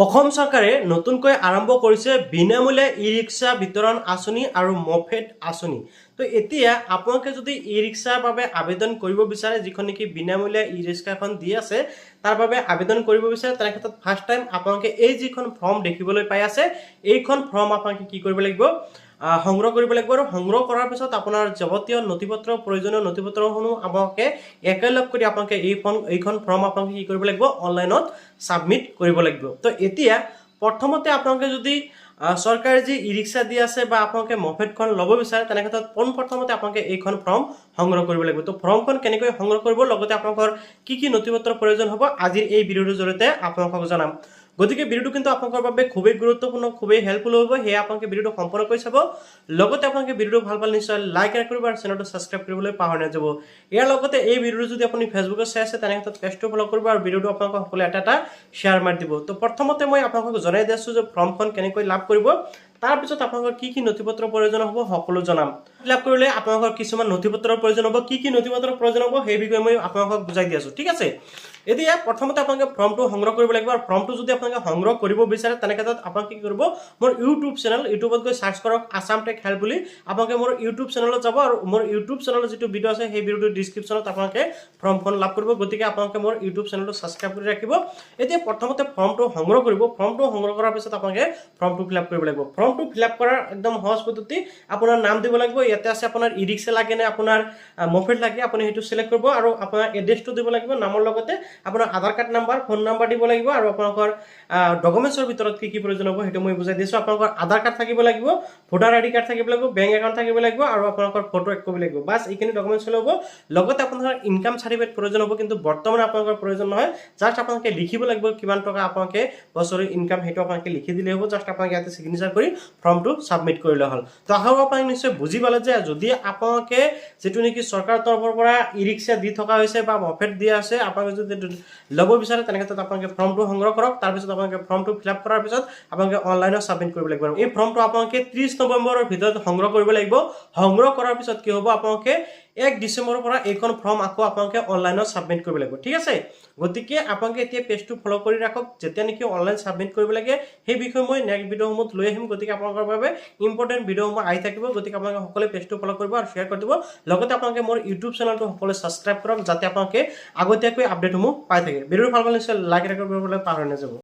অসম চৰকাৰে নতুনকৈ আৰম্ভ কৰিছে বিনামূলীয়া ই-ৰিক্সা বিতৰণ আঁচনি আৰু মফেড আঁচনি। তো এতিয়া আপোনালোকে যদি ই-ৰিক্সাৰ বাবে আবেদন কৰিব বিচাৰে, যিখন নেকি বিনামূলীয়া ই-ৰিক্সাখন দি আছে তাৰ বাবে আবেদন কৰিব বিচাৰে, তাৰ ক্ষেত্ৰত ফাৰ্ষ্ট টাইম আপোনালোকে এই যিখন ফৰ্ম দেখিবলৈ পাই আছে এইখন ফৰ্ম আপোনালোকে কি কৰিব লাগিব, সংগ্ৰহ কৰিব লাগিব। আৰু সংগ্ৰহ কৰাৰ পিছত আপোনাৰ যাৱতীয় নথিপত্ৰ প্ৰয়োজনীয় নথিপত্ৰসমূহ আপোনালোকে একেলগ কৰি আপোনালোকে এইখন ফৰ্ম আপোনালোকে কি কৰিব লাগিব, অনলাইনত সাবমিট কৰিব লাগিব। তো এতিয়া প্ৰথমতে আপোনালোকে যদি চৰকাৰে যি ই-ৰিক্সা দি আছে বা আপোনালোকে মফেডখন ল'ব বিচাৰে তেনে ক্ষেত্ৰত প্ৰথমতে আপোনালোকে এইখন ফৰ্ম সংগ্ৰহ কৰিব লাগিব। তো ফৰ্মখন কেনেকৈ সংগ্ৰহ কৰিব, লগতে আপোনালোকৰ কি নথিপত্ৰৰ প্ৰয়োজন হ'ব আজিৰ এই ভিডিঅ'টোৰ জৰিয়তে আপোনালোকক জনাম। গতিকে ভিডিঅ'টো কিন্তু আপোনালোকৰ বাবে খুবেই গুৰুত্বপূৰ্ণ, খুবেই হেল্পফুল হ'ব, সেয়ে আপোনালোকে ভিডিঅ'টো সম্পূৰ্ণকৈ চাব। লগতে আপোনালোকে ভিডিঅ'টো ভাল পালে নিশ্চয় লাইক কৰিব আৰু চেনেলটো সাবস্ক্ৰাইব কৰিবলৈ পাহৰি নাযাব। ইয়াৰ লগতে এই ভিডিঅ'টো যদি আপুনি ফেচবুকত চাই আছে তেনে ক্ষেত্ৰত পেজটো ফলো কৰিব আৰু ভিডিঅ'টো আপোনালোকক সকলোৱে এটা শ্বেয়াৰ মাৰি দিব। তো প্ৰথমতে মই আপোনালোকক জনাই দিছোঁ যে ফৰ্মখন কেনেকৈ লাভ কৰিব, তাৰপিছত আপোনালোকৰ কি নথিপত্ৰৰ প্ৰয়োজন হ'ব সকলো জনাম। ফিলআপ কৰিলে আপোনালোকৰ কিছুমান নথিপত্ৰৰ প্ৰয়োজন হ'ব, কি নথিপত্ৰৰ প্ৰয়োজন হ'ব সেই বিষয়ে মই আপোনালোকক বুজাই দি আছোঁ, ঠিক আছে। এতিয়া প্ৰথমতে আপোনালোকে ফৰ্মটো সংগ্ৰহ কৰিব লাগিব। আৰু ফৰ্মটো যদি আপোনালোকে সংগ্ৰহ কৰিব বিচাৰে তেনে ক্ষেত্ৰত আপোনালোকে কি কৰিব, মোৰ ইউটিউব চেনেল, ইউটিউবত গৈ সাৰ্চ কৰক আসাম টেক হেল্প বুলি। আপোনালোকে মোৰ ইউটিউব চেনেলত যাব আৰু মোৰ ইউটিউব চেনেলত যিটো ভিডিঅ' আছে সেই ভিডিঅ'টোৰ ডিছক্ৰিপশ্যনত আপোনালোকে ফৰ্মখন লাভ কৰিব। গতিকে আপোনালোকে মোৰ ইউটিউব চেনেলটো সাবস্ক্ৰাইব কৰি ৰাখিব। এতিয়া প্ৰথমতে ফৰ্মটো সংগ্ৰহ কৰিব। ফৰ্মটো সংগ্ৰহ কৰাৰ পিছত আপোনালোকে ফৰ্মটো ফিলআপ কৰিব লাগিব। ফৰ্মটো ফিলআপ কৰাৰ একদম সহজ পদ্ধতি, আপোনাৰ নাম দিব লাগিব। ইয়াতে আছে আপোনাৰ ই-ৰিক্সা লাগে নে আপোনাৰ মফেড লাগে, আপুনি সেইটো সিলেক্ট কৰিব আৰু আপোনাৰ এড্ৰেছটো দিব লাগিব। নামৰ লগতে আপোনাৰ আধাৰ কাৰ্ড নাম্বাৰ, ফোন নাম্বাৰ দিব লাগিব। আৰু আপোনালোকৰ ডকুমেণ্টছৰ ভিতৰত কি প্ৰয়োজন হ'ব সেইটো মই বুজাই দিছোঁ। আপোনালোকৰ আধাৰ কাৰ্ড থাকিব লাগিব, ভোটাৰ আইডি কাৰ্ড থাকিব লাগিব, বেংক একাউণ্ট থাকিব লাগিব আৰু আপোনালোকৰ ফটো এক কপি লাগিব। বাছ এইখিনি ডকুমেণ্টছ হ'লে হ'ব। লগতে আপোনাৰ ইনকাম চাৰ্টিফিকেট প্ৰয়োজন হ'ব, কিন্তু বৰ্তমান আপোনালোকৰ প্ৰয়োজন নহয়। জাষ্ট আপোনালোকে লিখিব লাগিব কিমান টকা আপোনালোকে বছৰি ইনকাম, সেইটো আপোনালোকে লিখি দিলেই হ'ব। জাষ্ট আপোনালোকে ইয়াতে চিগনেচাৰ কৰি ফৰ্মটো সাবমিট কৰিলে হ'ল। তো আশা কৰোঁ আপোনালোকে নিশ্চয় বুজি পালে যে যদি আপোনালোকে যিটো নেকি চৰকাৰৰ তৰফৰ পৰা ই-ৰিক্সা দি থকা হৈছে বা মফেড দিয়া আছে, আপোনালোকে যদি ল'ব বিচাৰে তেনে ক্ষেত্ৰত আপোনালোকে ফৰ্মটো সংগ্ৰহ কৰক। তাৰপিছত আপোনালোকে ফৰ্মটো ফিলআপ কৰাৰ পিছত আপোনালোকে অনলাইনত সাবমিট কৰিব লাগিব। এই ফৰ্মটো আপোনালোকে 30 নৱেম্বৰৰ ভিতৰত সংগ্ৰহ কৰিব লাগিব। সংগ্ৰহ কৰাৰ পিছত কি হ'ব, আপোনালোকে 1 ডিচেম্বৰৰ পৰা এইখন ফৰ্ম আকৌ আপোনালোকে অনলাইনত সাবমিট কৰিব লাগিব, ঠিক আছে। গতিকে আপোনালোকে এতিয়া পেজটো ফলো কৰি ৰাখক, যেতিয়া নেকি অনলাইন সাবমিট কৰিব লাগে সেই বিষয়ে মই নেক্সট ভিডিঅ'সমূহত লৈ আহিম। গতিকে আপোনালোকৰ বাবে ইম্পৰ্টেণ্ট ভিডিঅ'সমূহ আহি থাকিব। গতিকে আপোনালোকে সকলোৱে পেজটো ফলো কৰিব আৰু শ্বেয়াৰ কৰি দিব। লগতে আপোনালোকে মোৰ ইউটিউব চেনেলটো সকলোৱে সাবস্ক্ৰাইব কৰক, যাতে আপোনালোকে আগতীয়াকৈ আপডেটসমূহ পাই থাকে। ভিডিঅ'টো ভাল পালে নিশ্চয় লাইক কৰিবলৈ পাহৰি নাযাব।